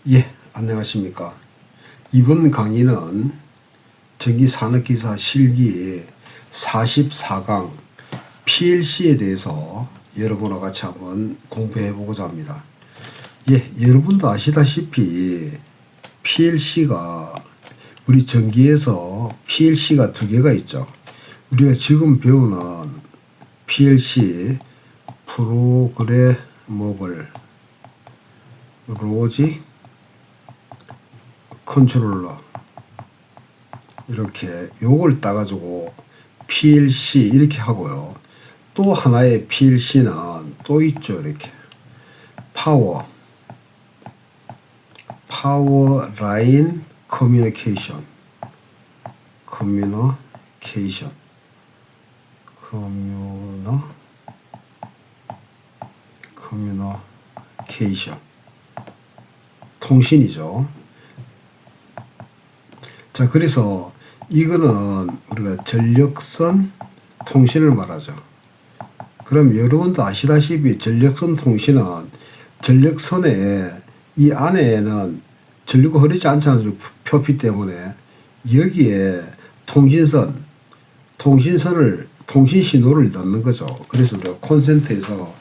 예, 안녕하십니까. 이번 강의는 전기산업기사 실기 44강 PLC에 대해서 여러분과 같이 한번 공부해 보고자 합니다. 예, 여러분도 아시다시피 PLC가 우리 전기에서 PLC가 두 개가 있죠. 우리가 지금 배우는 PLC 프로그래머블 로직 컨트롤러 이렇게 요걸 따가지고 PLC 이렇게 하고요. 또 하나의 PLC는 또 있죠. 이렇게 파워 라인 커뮤니케이션 통신이죠. 자, 그래서 이거는 우리가 전력선 통신을 말하죠. 그럼 여러분도 아시다시피 전력선 통신은 전력선에 이 안에는 전류가 흐르지 않지 않습니까? 표피 때문에 여기에 통신 신호를 넣는 거죠. 그래서 우리가 콘센트에서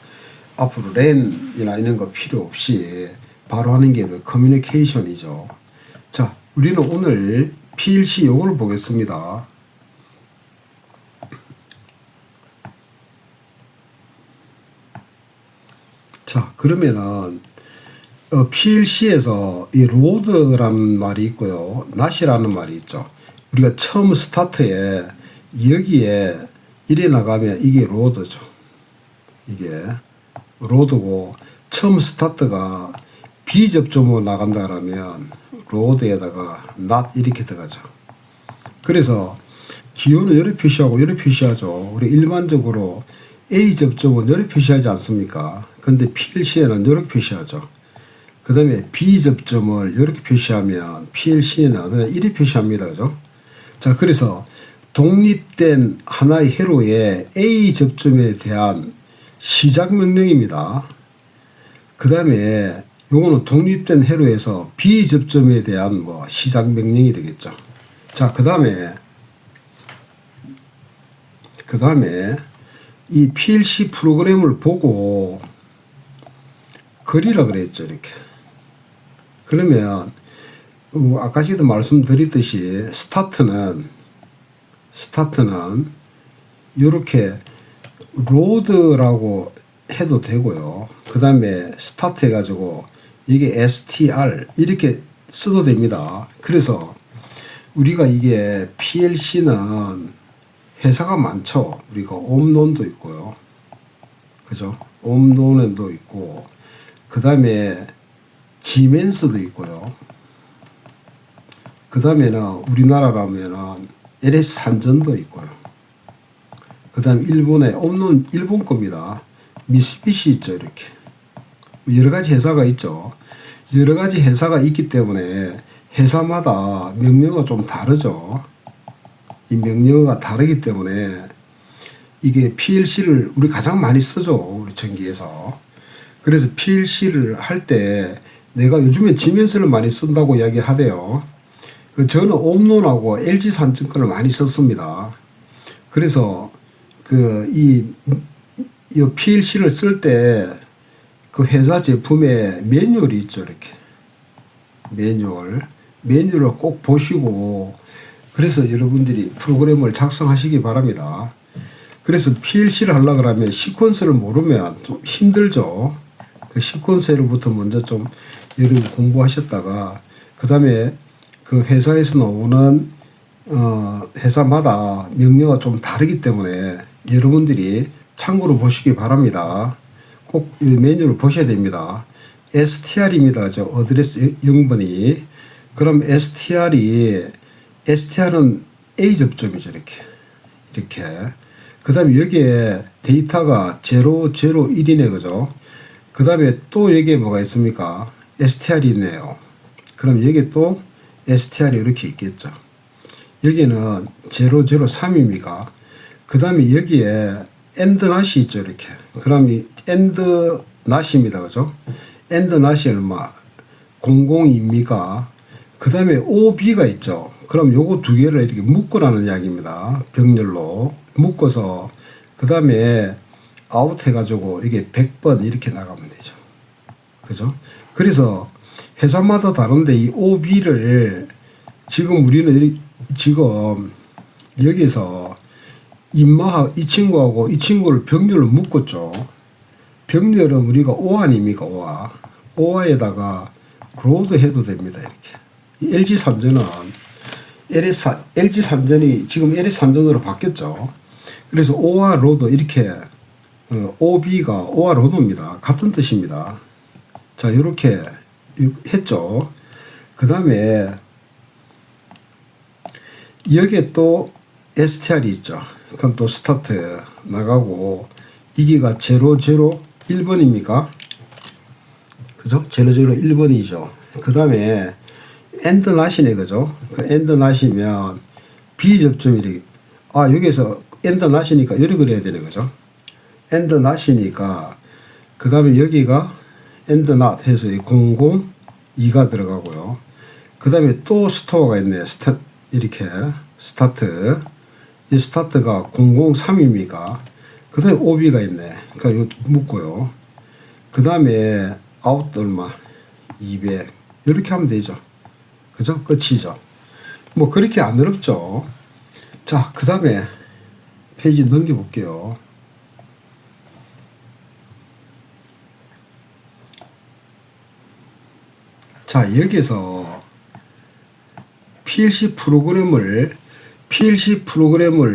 앞으로 랜이나 이런 거 필요 없이 바로 하는 게 커뮤니케이션이죠. 자, 우리는 오늘 PLC 요거를 보겠습니다. 자, 그러면은 PLC에서 이 로드라는 말이 있고요, 낫이라는 말이 있죠. 우리가 처음 스타트에 여기에 이래 나가면 이게 로드죠. 이게 로드고, 처음 스타트가 비접점으로 나간다 그러면 로드에다가 낫 이렇게 들어가죠. 그래서 기호는 이렇게 표시하고 이렇게 표시하죠. 우리 일반적으로 A 접점은 이렇게 표시하지 않습니까? 근데 PLC에는 이렇게 표시하죠. 그 다음에 B 접점을 이렇게 표시하면 PLC에는 이렇게 표시합니다. 그죠? 자, 그래서 독립된 하나의 회로의 A 접점에 대한 시작 명령입니다. 그 다음에 요거는 독립된 회로에서 B 접점에 대한 시작 명령이 되겠죠. 자, 그 다음에 이 PLC 프로그램을 보고 그리라 그랬죠. 이렇게. 그러면 아까도 말씀드렸듯이 스타트는 이렇게 로드라고 해도 되고요. 그 다음에 스타트 해가지고 이게 STR 이렇게 써도 됩니다. 그래서 우리가 이게 PLC는 회사가 많죠. 우리가 옴론도 있고요. 그죠? 옴론도 있고, 그 다음에 지멘스도 있고요. 그 다음에는 우리나라라면은 LS 산전도 있고요. 그 다음에 일본의 옴론 일본 겁니다. 미쓰비시 있죠. 이렇게 여러 가지 회사가 있죠. 여러 가지 회사가 있기 때문에 회사마다 명령어가 좀 다르죠. 이 명령어가 다르기 때문에 이게 PLC를 우리 가장 많이 쓰죠. 우리 전기에서. 그래서 PLC를 할 때 내가 요즘에 지멘스를 많이 쓴다고 이야기하대요. 저는 옴론하고 LG 산전 거를 많이 썼습니다. 그래서 이 PLC를 쓸 때 그 회사 제품에 매뉴얼이 있죠. 이렇게 매뉴얼을 꼭 보시고, 그래서 여러분들이 프로그램을 작성하시기 바랍니다. 그래서 PLC를 하려고 그러면 시퀀스를 모르면 좀 힘들죠. 그 시퀀스로부터 먼저 좀 여러분 공부하셨다가, 그 다음에 그 회사에서 나오는 회사마다 명령어가 좀 다르기 때문에 여러분들이 참고로 보시기 바랍니다. 꼭 이 메뉴를 보셔야 됩니다. STR입니다. 저 어드레스 영번이. 그럼 STR은 A 접점이죠. 이렇게. 그 다음에 여기에 데이터가 001이네. 그죠? 그 다음에 또 여기에 뭐가 있습니까? STR이 있네요. 그럼 여기에 또 STR이 이렇게 있겠죠. 여기는 003입니까? 그 다음에 여기에 엔드 낫이 있죠. 이렇게. 그럼 이 엔드 낫입니다. 그죠? 엔드 낫이 얼마? 00입니까? 그 다음에 OB가 있죠. 그럼 요거 두 개를 이렇게 묶으라는 이야기입니다. 병렬로 묶어서 그 다음에 아웃 해가지고 이게 100번 이렇게 나가면 되죠. 그죠? 그래서 회사마다 다른데 이 OB를 지금 우리는 지금 여기서 이 친구하고 이 친구를 병렬로 묶었죠. 병렬은 우리가 오화 아닙니까? 오화. 오화에다가 로드 해도 됩니다. 이렇게. 이 LG 산전은 LG 산전이 지금 LG 산전으로 바뀌었죠. 그래서 오화 로드 이렇게 OB가 오화 로드입니다. 같은 뜻입니다. 자, 이렇게 했죠. 그 다음에 여기에 또 STR이 있죠. 그럼 또 스타트 나가고 이게가 001번입니까? 그죠? 001번이죠. 그 다음에 엔드 낫이네, 그죠? 그 엔드 낫이면 비접점이 여기서 엔드 낫이니까 이렇게 그려야 되네, 그죠? 엔드 낫이니까 그 다음에 여기가 엔드 낫 해서 002가 들어가고요. 그 다음에 또 스토어가 있네. 이렇게 스타트. 이 스타트가 003입니까? 그 다음에 OB가 있네. 그러니까 이거 묶고요. 그 다음에 아웃 얼마? 200. 이렇게 하면 되죠. 그죠? 끝이죠. 뭐 그렇게 안 어렵죠. 자, 그 다음에 페이지 넘겨볼게요. 자, 여기서 PLC 프로그램을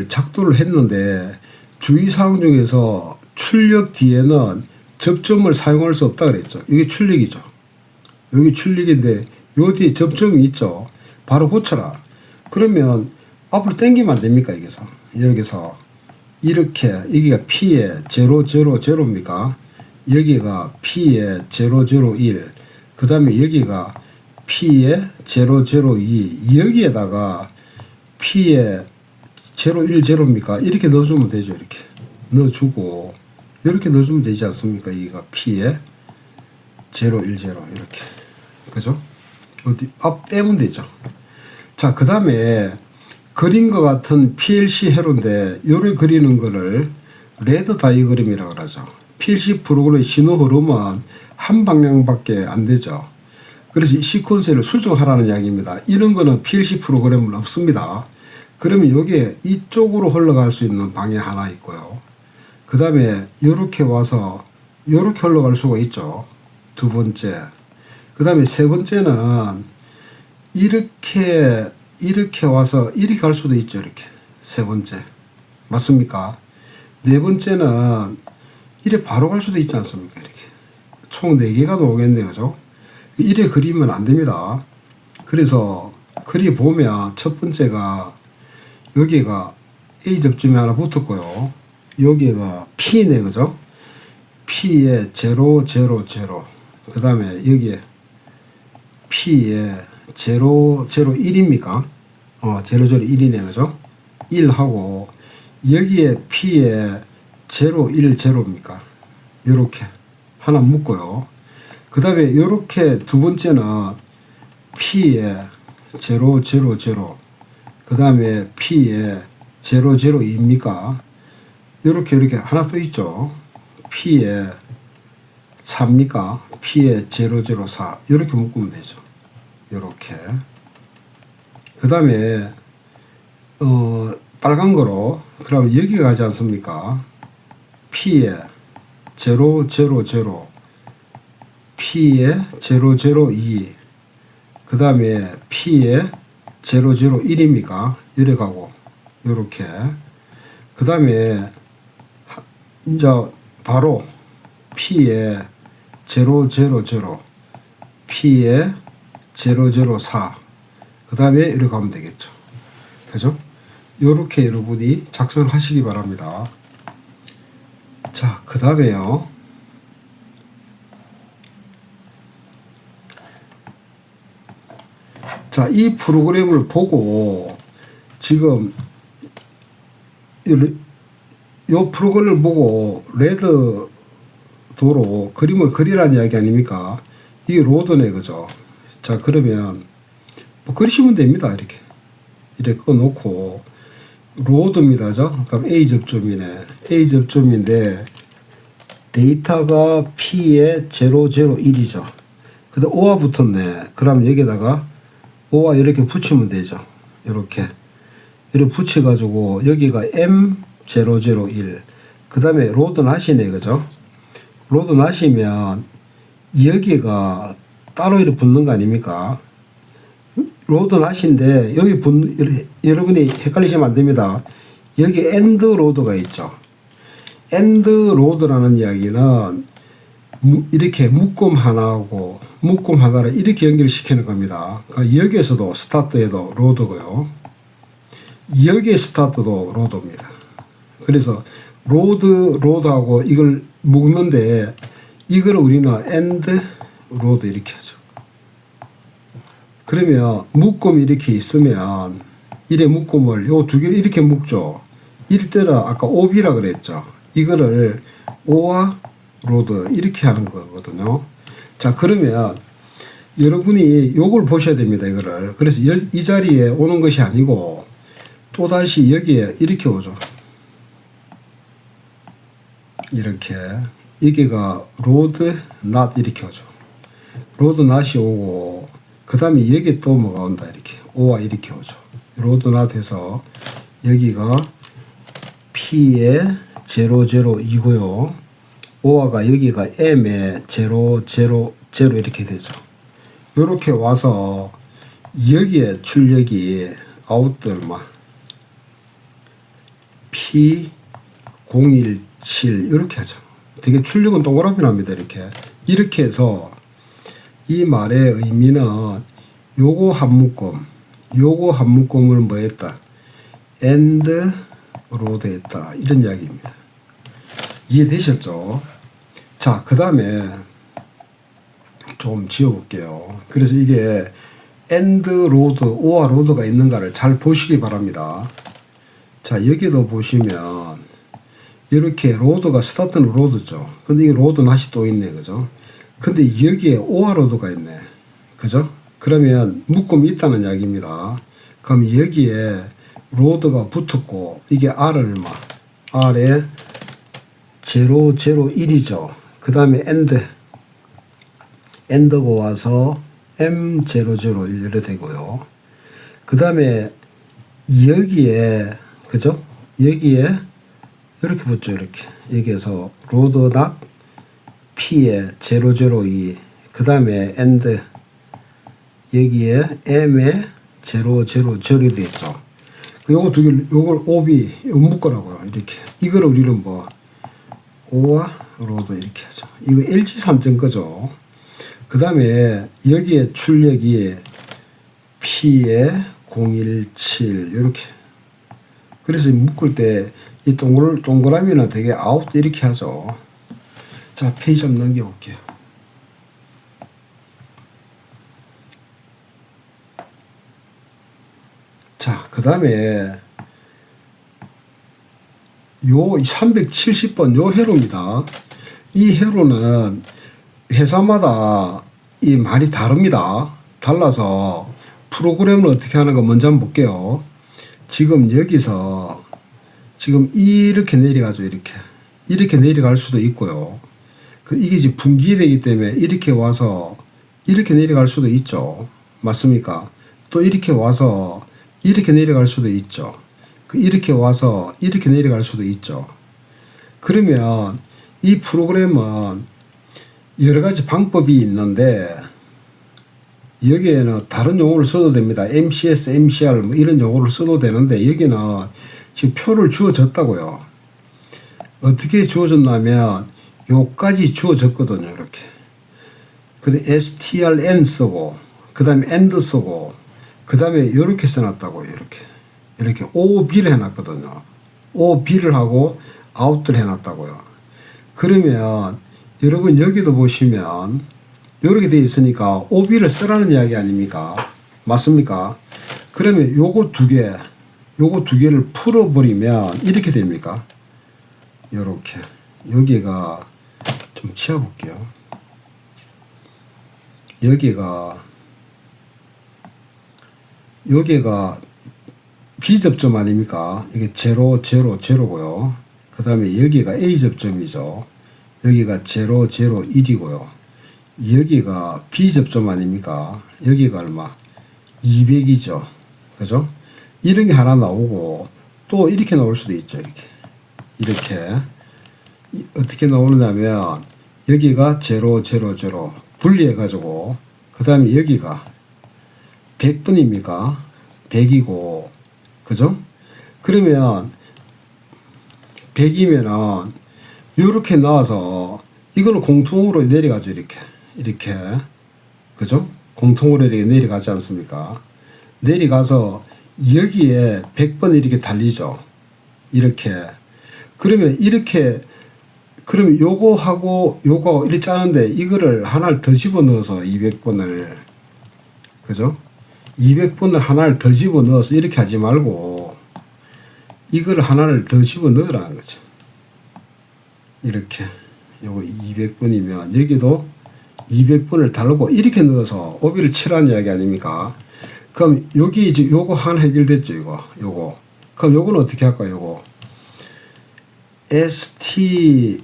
작도를 했는데 주의사항 중에서 출력 뒤에는 접점을 사용할 수 없다 그랬죠. 이게 출력이죠. 여기 출력인데 요 뒤에 접점이 있죠. 바로 고쳐라. 그러면 앞으로 당기면 안 됩니까? 여기서 이렇게 여기가 P에 000입니까? 여기가 P에 001. 그 다음에 여기가 P에 002. 여기에다가 P에 010입니까? 이렇게 넣어주면 되죠. 이렇게 넣어주고 이렇게 넣어주면 되지 않습니까? 여기가 P에 010 이렇게. 그죠? 어디 앞 빼면 되죠. 자, 그 다음에 그린 것 같은 PLC 회로인데 요래 그리는 거를 레드 다이그램이라고 그러죠. PLC 프로그램의 신호 흐름은 한 방향밖에 안 되죠. 그래서 이 시퀀스를 수정하라는 이야기입니다. 이런 거는 PLC 프로그램은 없습니다. 그러면 여기에 이쪽으로 흘러갈 수 있는 방에 하나 있고요. 그 다음에 이렇게 와서 이렇게 흘러갈 수가 있죠. 두 번째. 그 다음에 세 번째는 이렇게 와서 이렇게 갈 수도 있죠. 이렇게. 세 번째. 맞습니까? 네 번째는 이렇게 바로 갈 수도 있지 않습니까? 이렇게. 총 4개가 나오겠네. 그죠? 이래 그리면 안 됩니다. 그래서 그리 보면 첫 번째가 여기가 A 접점이 하나 붙었고요. 여기가 P네. 그죠? P에 000. 그 다음에 여기에 P에 001입니까? 001이네. 그죠? 1하고 여기에 P에 010입니까? 요렇게 하나 묶고요. 그 다음에 요렇게 두 번째는 P에 000. 그 다음에 P에 002입니까? 요렇게 하나 또 있죠. P에 4입니까? P에 004. 요렇게 묶으면 되죠. 요렇게. 그 다음에 빨간 거로 그럼 여기 가지 않습니까? P에 000, P에 002, 그 다음에 P에 001입니까? 이래 가고 요렇게. 그 다음에 이제 바로 P에 000, P에 004, 그 다음에 이렇게 가면 되겠죠. 그죠? 요렇게 여러분이 작성하시기 바랍니다. 자, 그 다음에요. 자, 이 프로그램을 보고 지금 요 프로그램을 보고 레드 도로 그림을 그리라는 이야기 아닙니까? 이게 로드네. 그죠? 자, 그러면 뭐 그리시면 됩니다. 이렇게 꺼놓고 로드입니다죠. 그럼 A 접점이네. A 접점인데 데이터가 P에 001이죠. 근데 O와 붙었네. 그럼 여기다가 O와 이렇게 붙이면 되죠. 이렇게 붙여가지고 여기가 M001. 그 다음에 로드 낫이네, 그죠? 로드 낫이면 여기가 따로 이렇게 붙는 거 아닙니까? 로드 낫인데 여기 여러분이 헷갈리시면 안 됩니다. 여기 엔드 로드가 있죠. 엔드 로드라는 이야기는 이렇게 묶음 하나하고 묶음 하나를 이렇게 연결시키는 겁니다. 그러니까 여기에서도 스타트에도 로드고요. 여기 스타트도 로드입니다. 그래서 로드하고 이걸 묶는데 이걸 우리는 엔드 로드 이렇게 하죠. 그러면 묶음이 이렇게 있으면 이래 묶음을 요 두 개를 이렇게 묶죠. 이럴 때는 아까 OB라 그랬죠. 이거를 O와 로드 이렇게 하는 거거든요. 자, 그러면 여러분이 요걸 보셔야 됩니다. 이거를. 그래서 이 자리에 오는 것이 아니고 또다시 여기에 이렇게 오죠. 이렇게. 여기가 로드 낫 이렇게 오죠. 로드 낫이 오고 그 다음에 여기 또 뭐가 온다. 이렇게 O와 이렇게 오죠. 로드 낫에서 여기가 P에 002고요. O가 여기가 M에 000 이렇게 되죠. 이렇게 와서 여기에 출력이 아웃도 얼마 P017 이렇게 하죠. 되게 출력은 동그라미 납니다. 이렇게 해서 이 말의 의미는 요거 한 묶음을 뭐 했다? 엔드 로드 했다. 이런 이야기입니다. 이해되셨죠? 자, 그 다음에 좀 지워볼게요. 그래서 이게 엔드 로드, 오와 로드가 있는가를 잘 보시기 바랍니다. 자, 여기도 보시면 이렇게 로드가 스타트는 로드죠. 근데 이 로드 낫이 또 있네. 그죠? 근데 여기에 오와 로드가 있네. 그죠? 그러면 묶음이 있다는 이야기입니다. 그럼 여기에 로드가 붙었고 이게 R 얼마? R에 001이죠. 그 다음에 엔드가 와서 M001 이래 되고요. 그 다음에 여기에 그죠? 여기에 이렇게 붙죠. 이렇게 여기에서 로드 낫 P에 002 그 다음에 엔드 여기에 M에 000이 되겠죠. 요거 두 개, 요걸 OB 묶으라고요. 이렇게 이걸 우리는 뭐 O와 로드 이렇게 하죠. 이거 LG 삼성 거죠. 그 다음에 여기에 출력이 P에 017 이렇게. 그래서 묶을 때 이 동그라미는 되게 아웃 이렇게 하죠. 자, 페이지 좀 넘겨볼게요. 자, 그 다음에 요 370번 요 회로입니다. 이 회로는 회사마다 이 말이 다릅니다. 달라서 프로그램을 어떻게 하는가 먼저 한번 볼게요. 지금 여기서 지금 이렇게 내려가죠. 이렇게 내려갈 수도 있고요. 이게 지금 분기되기 때문에 이렇게 와서 이렇게 내려갈 수도 있죠. 맞습니까? 또 이렇게 와서 이렇게 내려갈 수도 있죠. 이렇게 와서 이렇게 내려갈 수도 있죠. 그러면 이 프로그램은 여러 가지 방법이 있는데 여기에는 다른 용어를 써도 됩니다. MCS, MCR 뭐 이런 용어를 써도 되는데 여기는 지금 표를 주어졌다고요. 어떻게 주어졌냐면 요까지 주어졌거든요. 이렇게. 근데 strn 쓰고 그 다음에 and 쓰고 그 다음에 이렇게 써놨다고요. 이렇게 OB를 해놨거든요. OB를 하고 out를 해놨다고요. 그러면 여러분 여기도 보시면 이렇게 되어 있으니까 OB를 쓰라는 이야기 아닙니까? 맞습니까? 그러면 요거 두 개를 풀어버리면 이렇게 됩니까? 요렇게. 여기가 좀 치워볼게요. 여기가 여기가 B접점 아닙니까? 이게 0, 0, 0고요. 그 다음에 여기가 A접점이죠. 여기가 0, 0, 1이고요. 여기가 B접점 아닙니까? 여기가 얼마? 200이죠. 그죠? 이런 게 하나 나오고 또 이렇게 나올 수도 있죠. 이렇게 어떻게 나오느냐면 여기가 0, 0, 0 분리해 가지고 그 다음에 여기가 100분입니까? 100이고 그죠? 그러면 100이면은 이렇게 나와서 이거는 공통으로 내려가죠. 이렇게 그죠? 공통으로 이렇게 내려가지 않습니까? 내려가서 여기에 100번 이렇게 달리죠. 이렇게. 그러면 이렇게 그러면 요거하고 요거 이렇게 짜는데 이거를 하나를 더 집어넣어서 200번을 그죠? 200번을 하나를 더 집어넣어서 이렇게 하지 말고 이거를 하나를 더 집어넣으라는 거죠. 이렇게 요거 200번이면 여기도 200번을 달고 이렇게 넣어서 오비를 치라는 이야기 아닙니까? 그럼 여기 이제 요거 하나 해결됐죠. 요거 그럼 요거는 어떻게 할까요? 요거 STN이죠.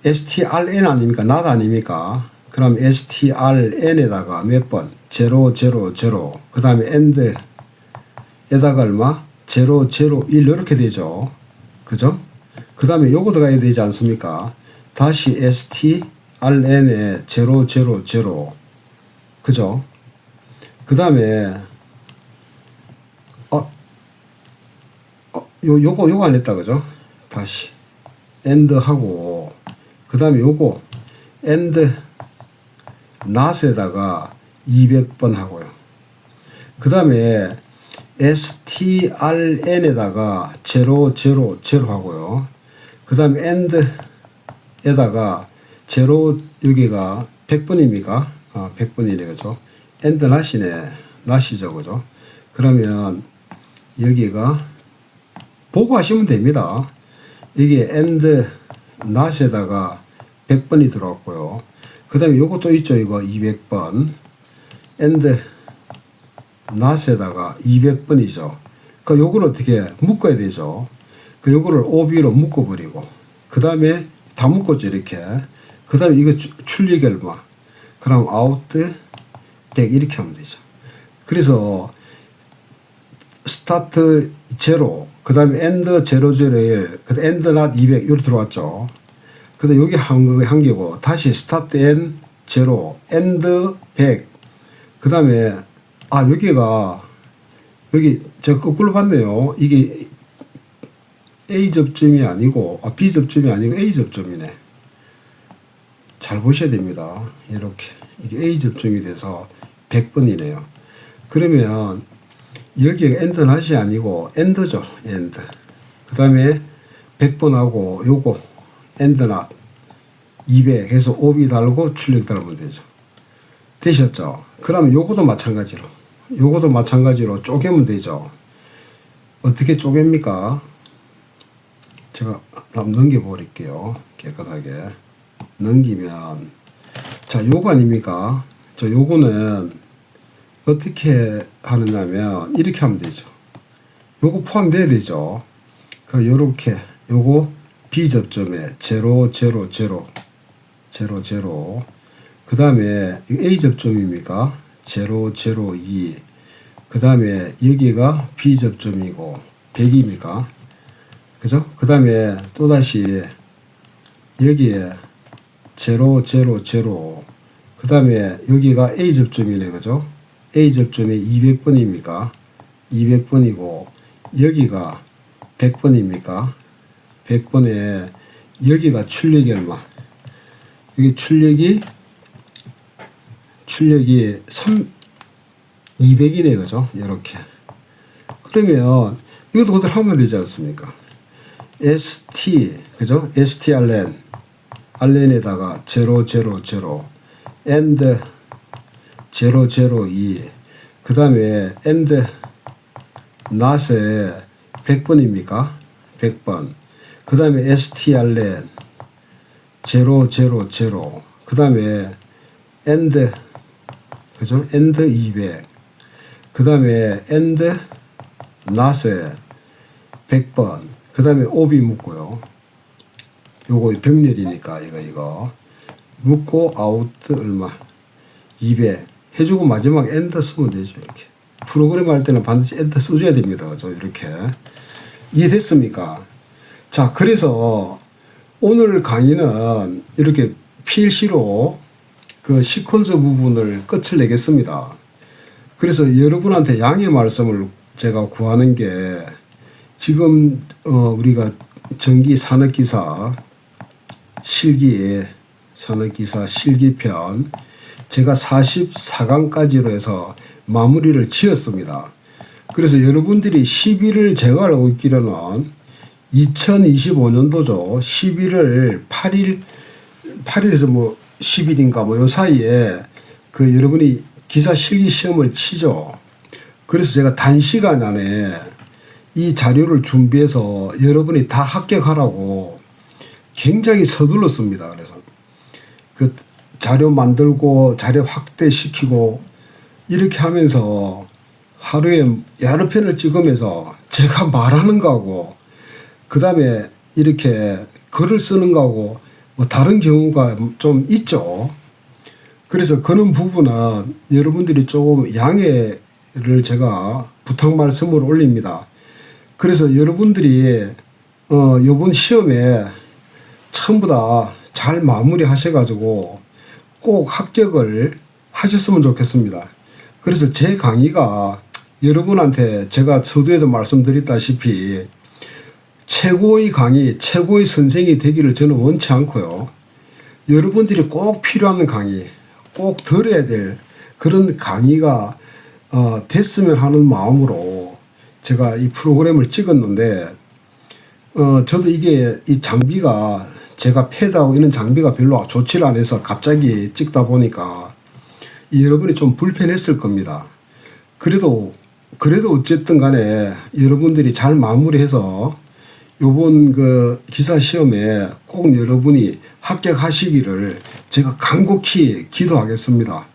STRN 아닙니까? not 아닙니까? 그럼 STRN에다가 몇 번? 0, 0, 0. 그 다음에 AND에다가 얼마? 0, 0, 1 이렇게 되죠. 그죠? 그 다음에 요거 들어가야 되지 않습니까? 다시 STRN에 0, 0, 0. 그죠? 그 다음에 요거 안 했다. 그죠? 다시 AND 하고 그 다음에 요거 AND not에다가 200번 하고요. 그 다음에 STRN에다가 0, 0, 0 하고요. 그 다음에 AND에다가 0 여기가 100번입니까? 100번이네. 그죠? AND not이네. not이죠. 그죠? 그러면 여기가 보고 하시면 됩니다. 이게 AND not에다가 100번이 들어왔고요. 그 다음에 요것도 있죠. 이거 200번. AND not에다가 200번이죠. 그 요걸 어떻게 묶어야 되죠. 그 요거를 OB로 묶어버리고 그 다음에 다 묶었죠. 이렇게. 그 다음에 이거 출력이 얼마? 그럼 out 100 이렇게 하면 되죠. 그래서 스타트 0, 그 다음에 end 001, 그 다음에 end not 200 이렇게 들어왔죠. 그 다음에 여기 한 개고 다시 start n 0, end 100, 그 다음에 여기가 여기 제가 거꾸로 봤네요. 이게 A 접점이 아니고 B 접점이 아니고 A 접점이네. 잘 보셔야 됩니다. 이렇게 이게 A 접점이 돼서 100번이네요. 그러면 여기가 end not이 아니고 end죠. end. 그 다음에 100번하고 요거 end not 200 해서 OB 달고 출력 달면 되죠. 되셨죠? 그럼 요것도 마찬가지로 쪼개면 되죠. 어떻게 쪼갭니까? 제가 한번 넘겨버릴게요. 깨끗하게 넘기면 자 요거 아닙니까? 요거는 어떻게 하느냐면 이렇게 하면 되죠. 요거 포함돼야 되죠. 그 요렇게 요거 B 접점에 0, 0, 0, 0, 0. 그 다음에 A 접점입니까? 0, 0, 2. 그 다음에 여기가 B 접점이고 100입니까? 그죠? 그 다음에 또다시 여기에 0, 0, 0. 그 다음에 여기가 A 접점이네. 그죠? A 접점에 200번입니까? 200번이고 여기가 100번입니까? 100번에 여기가 출력이 얼마? 여기 출력이 200이네. 그죠? 이렇게. 그러면 이것도 그대로 하면 되지 않습니까? ST, 그죠? STRN, RN에다가 0, 0, 0, AND 0, 0, 2, 그 다음에 AND not에 100번입니까? 100번. 그 다음에 STRN 0, 0, 0, 그 다음에 AND, 그죠? AND 200. 그 그 다음에 and not에 100번, 그 다음에 오비 묻고요. 요거 병렬이니까 이거 묻고 out 얼마 200 해주고 마지막 엔터 쓰면 되죠. 이렇게 프로그램 할 때는 반드시 엔터 써줘야 됩니다. 좀 이렇게 이해됐습니까? 자, 그래서 오늘 강의는 이렇게 PLC로 그 시퀀스 부분을 끝을 내겠습니다. 그래서 여러분한테 양해 말씀을 제가 구하는 게 지금 우리가 전기 산업기사 실기편 제가 44강까지로 해서 마무리를 지었습니다. 그래서 여러분들이 10일을 제가 알고 있기로는 2025년도죠. 11월 8일에서 뭐 10일인가 뭐 요 사이에 그 여러분이 기사 실기 시험을 치죠. 그래서 제가 단시간 안에 이 자료를 준비해서 여러분이 다 합격하라고 굉장히 서둘렀습니다. 그래서 그 자료 만들고 자료 확대시키고 이렇게 하면서 하루에 여러 편을 찍으면서 제가 말하는 거하고 그 다음에 이렇게 글을 쓰는 거하고 뭐 다른 경우가 좀 있죠. 그래서 그런 부분은 여러분들이 조금 양해를 제가 부탁 말씀을 올립니다. 그래서 여러분들이 이번 시험에 전부 다 잘 마무리 하셔가지고 꼭 합격을 하셨으면 좋겠습니다. 그래서 제 강의가 여러분한테 제가 서두에도 말씀드렸다시피 최고의 강의, 최고의 선생이 되기를 저는 원치 않고요. 여러분들이 꼭 필요한 강의, 꼭 들어야 될 그런 강의가 됐으면 하는 마음으로 제가 이 프로그램을 찍었는데 저도 이게 이 장비가 제가 패드하고 이런 장비가 별로 좋지를 않아서 갑자기 찍다 보니까 여러분이 좀 불편했을 겁니다. 그래도 어쨌든 간에 여러분들이 잘 마무리해서 요번 그 기사 시험에 꼭 여러분이 합격하시기를 제가 간곡히 기도하겠습니다.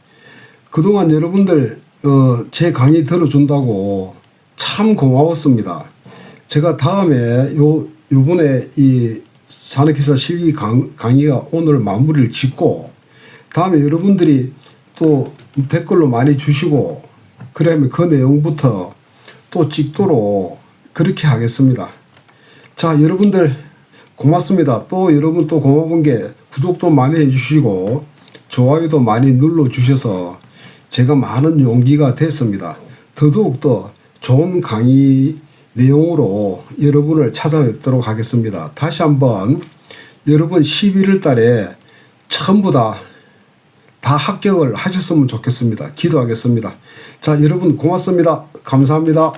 그동안 여러분들 제 강의 들어준다고 참 고마웠습니다. 제가 다음에 요번에 이 산업기사 실기 강의가 오늘 마무리를 짓고 다음에 여러분들이 또 댓글로 많이 주시고 그러면 그 내용부터 또 찍도록 그렇게 하겠습니다. 자, 여러분들 고맙습니다. 또 여러분 또 고마운 게 구독도 많이 해주시고 좋아요도 많이 눌러주셔서 제가 많은 용기가 됐습니다. 더더욱더 좋은 강의 내용으로 여러분을 찾아뵙도록 하겠습니다. 다시 한번 여러분 11월 달에 전부 다 합격을 하셨으면 좋겠습니다. 기도하겠습니다. 자, 여러분 고맙습니다. 감사합니다.